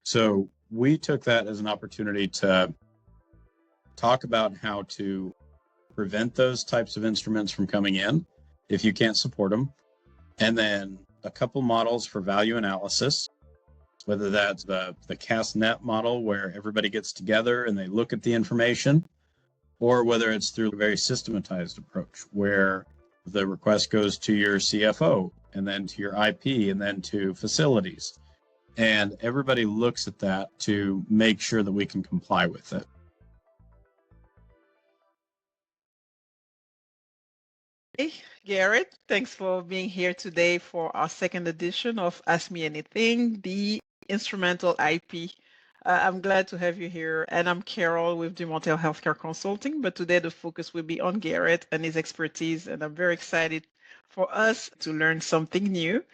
So we took that as an opportunity to talk about how to prevent those types of instruments from coming in if you can't support them. And then a couple models for value analysis, whether that's the CastNet model where everybody gets together and they look at the information, or whether it's through a very systematized approach where the request goes to your CFO and then to your IP and then to facilities. And everybody looks at that to make sure that we can comply with it. Hey, Garrett, thanks for being here today for our second edition of Ask Me Anything, the instrumental IP. I'm glad to have you here. And I'm Carol with Dumontel Healthcare Consulting, but today the focus will be on Garrett and his expertise. And I'm very excited for us to learn something new.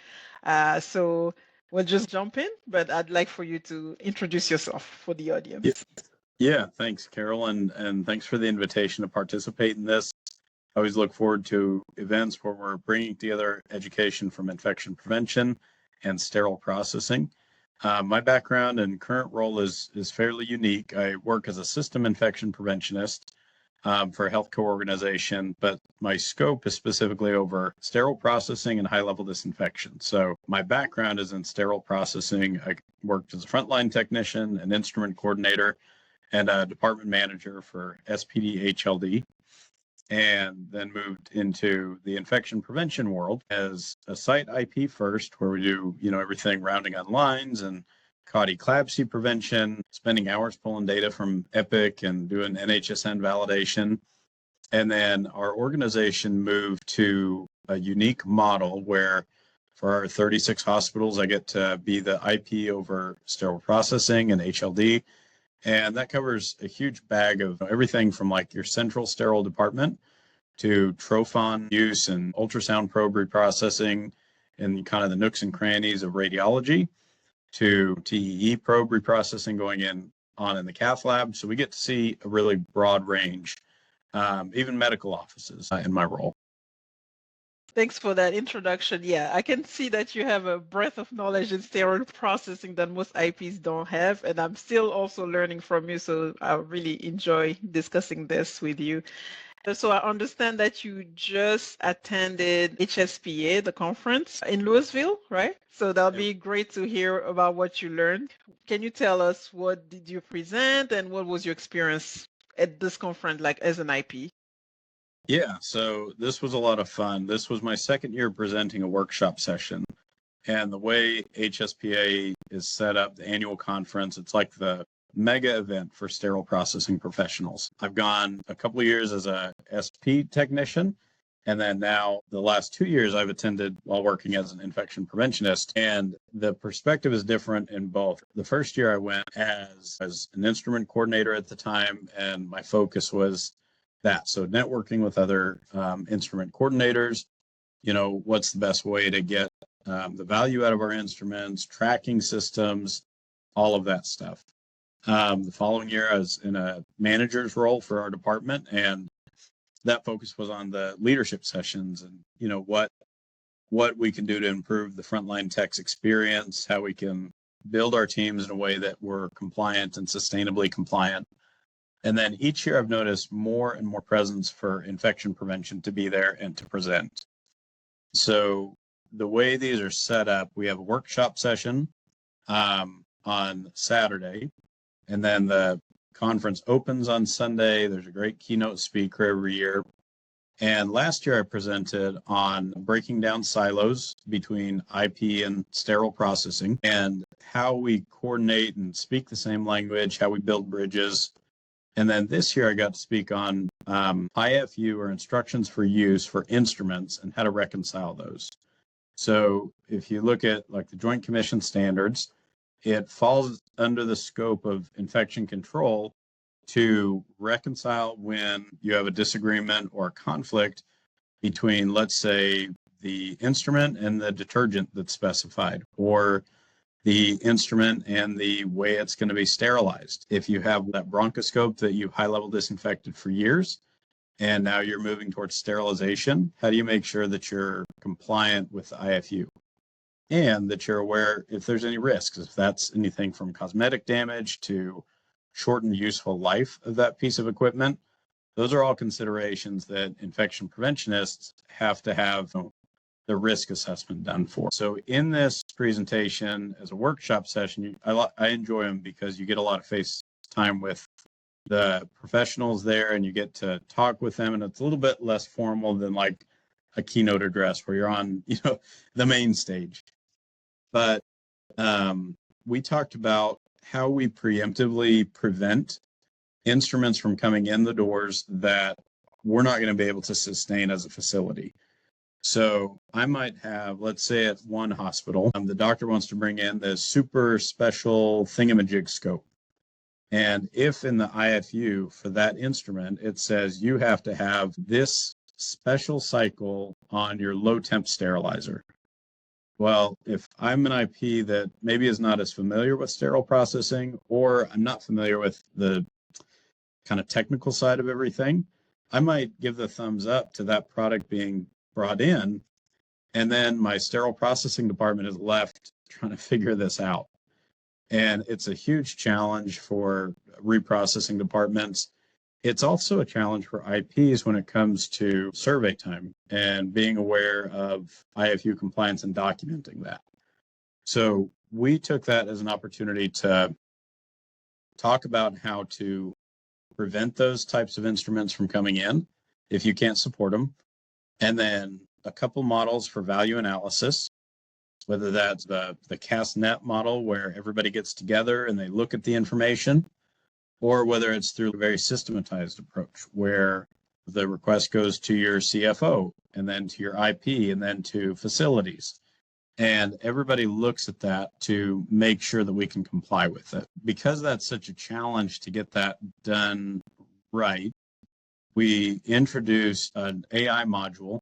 So we'll just jump in, but I'd like for you to introduce yourself for the audience. Yeah, thanks, Carol, and thanks for the invitation to participate in this. I always look forward to events where we're bringing together education from infection prevention and sterile processing. My background and current role is fairly unique. I work as a system infection preventionist for a healthcare organization, but my scope is specifically over sterile processing and high-level disinfection. So my background is in sterile processing. I worked as a frontline technician, an instrument coordinator, and a department manager for SPD HLD, and then moved into the infection prevention world as a site IP first, where we do, everything rounding on lines and cod eclampsia prevention, spending hours pulling data from Epic and doing NHSN validation. And then our organization moved to a unique model where for our 36 hospitals, I get to be the IP over sterile processing and HLD. And that covers a huge bag of everything from like your central sterile department to trophon use and ultrasound probe reprocessing and kind of the nooks and crannies of radiology to TEE probe reprocessing going on in the cath lab. So we get to see a really broad range, even medical offices in my role. Thanks for that introduction. Yeah, I can see that you have a breadth of knowledge in sterile processing that most IPs don't have, and I'm still also learning from you, so I really enjoy discussing this with you. So I understand that you just attended HSPA, the conference in Louisville, right? So that'll be great to hear about what you learned. Can you tell us what did you present and what was your experience at this conference like as an IP? Yeah, so this was a lot of fun. This was my second year presenting a workshop session. And the way HSPA is set up, the annual conference, it's like the mega event for sterile processing professionals. I've gone a couple of years as a SP technician, and then now the last 2 years I've attended while working as an infection preventionist. And the perspective is different in both. The first year I went as an instrument coordinator at the time, and my focus was that. So networking with other instrument coordinators, what's the best way to get the value out of our instruments, tracking systems, all of that stuff. The following year, I was in a manager's role for our department, and that focus was on the leadership sessions and, what we can do to improve the frontline tech's experience, how we can build our teams in a way that we're compliant and sustainably compliant. And then each year I've noticed more and more presence for infection prevention to be there and to present. So the way these are set up, we have a workshop session on Saturday, and then the conference opens on Sunday. There's a great keynote speaker every year. And last year I presented on breaking down silos between IP and sterile processing and how we coordinate and speak the same language, how we build bridges. And then this year I got to speak on IFU, or instructions for use for instruments, and how to reconcile those. So if you look at like the Joint Commission standards, it falls under the scope of infection control to reconcile when you have a disagreement or a conflict between, let's say, the instrument and the detergent that's specified, or the instrument and the way it's going to be sterilized. If you have that bronchoscope that you've high-level disinfected for years, and now you're moving towards sterilization, how do you make sure that you're compliant with the IFU? and that you're aware if there's any risks, if that's anything from cosmetic damage to shortened useful life of that piece of equipment. Those are all considerations that infection preventionists have to have the risk assessment done for. So in this presentation as a workshop session, I enjoy them because you get a lot of face time with the professionals there and you get to talk with them, and it's a little bit less formal than like a keynote address where you're on, the main stage. But we talked about how we preemptively prevent instruments from coming in the doors that we're not going to be able to sustain as a facility. So I might have, let's say at one hospital, the doctor wants to bring in this super special thingamajig scope. And if in the IFU for that instrument, it says you have to have this special cycle on your low temp sterilizer. Well, if I'm an IP that maybe is not as familiar with sterile processing, or I'm not familiar with the kind of technical side of everything, I might give the thumbs up to that product being brought in, and then my sterile processing department is left trying to figure this out. And it's a huge challenge for reprocessing departments. It's also a challenge for IPs when it comes to survey time and being aware of IFU compliance and documenting that. So we took that as an opportunity to talk about how to prevent those types of instruments from coming in if you can't support them. And then a couple models for value analysis, whether that's the CASNet model where everybody gets together and they look at the information, or whether it's through a very systematized approach where the request goes to your CFO and then to your IP and then to facilities. And everybody looks at that to make sure that we can comply with it. Because that's such a challenge to get that done right, we introduced an AI module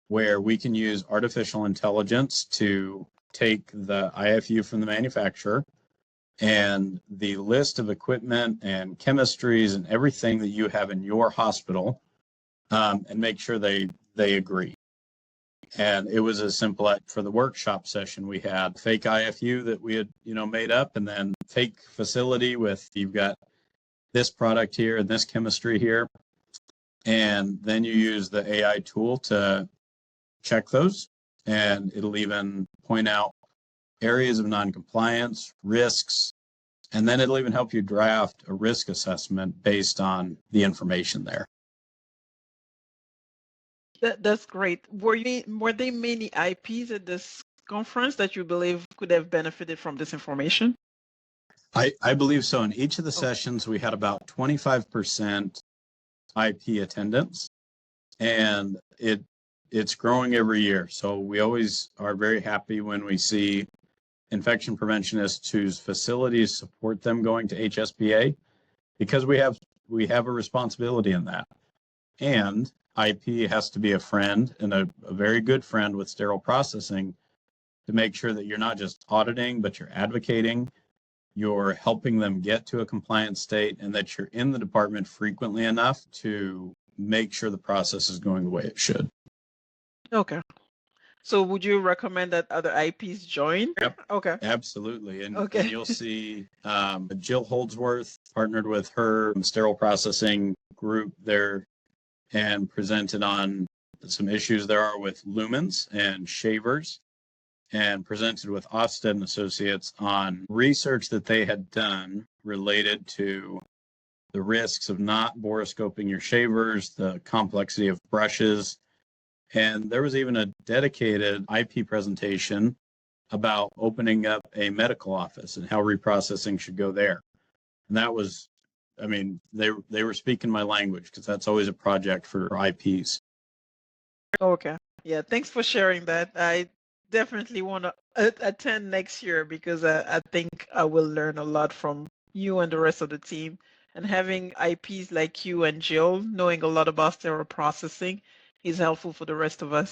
where we can use artificial intelligence to take the IFU from the manufacturer and the list of equipment and chemistries and everything that you have in your hospital, and make sure they agree. And it was as simple as, for the workshop session, we had fake IFU that we had, made up, and then fake facility with, you've got this product here and this chemistry here. And then you use the AI tool to check those, and it'll even point out areas of noncompliance, risks, and then it'll even help you draft a risk assessment based on the information there. That's great. Were there many IPs at this conference that you believe could have benefited from this information? I believe so. In each of the sessions, we had about 25% IP attendance, and it's growing every year. So we always are very happy when we see infection preventionists whose facilities support them going to HSPA, because we have a responsibility in that. And IP has to be a friend, and a very good friend with sterile processing, to make sure that you're not just auditing, but you're advocating, you're helping them get to a compliant state, and that you're in the department frequently enough to make sure the process is going the way it should. Okay. So would you recommend that other IPs join? Yep. Okay. Absolutely. And you'll see Jill Holdsworth partnered with her sterile processing group there and presented on some issues there are with lumens and shavers, and presented with Ofsted and Associates on research that they had done related to the risks of not boroscoping your shavers, the complexity of brushes. And there was even a dedicated IP presentation about opening up a medical office and how reprocessing should go there. And that was, they were speaking my language, because that's always a project for IPs. Okay. Yeah, thanks for sharing that. I definitely want to attend next year, because I think I will learn a lot from you and the rest of the team. And having IPs like you and Jill knowing a lot about sterile processing is helpful for the rest of us.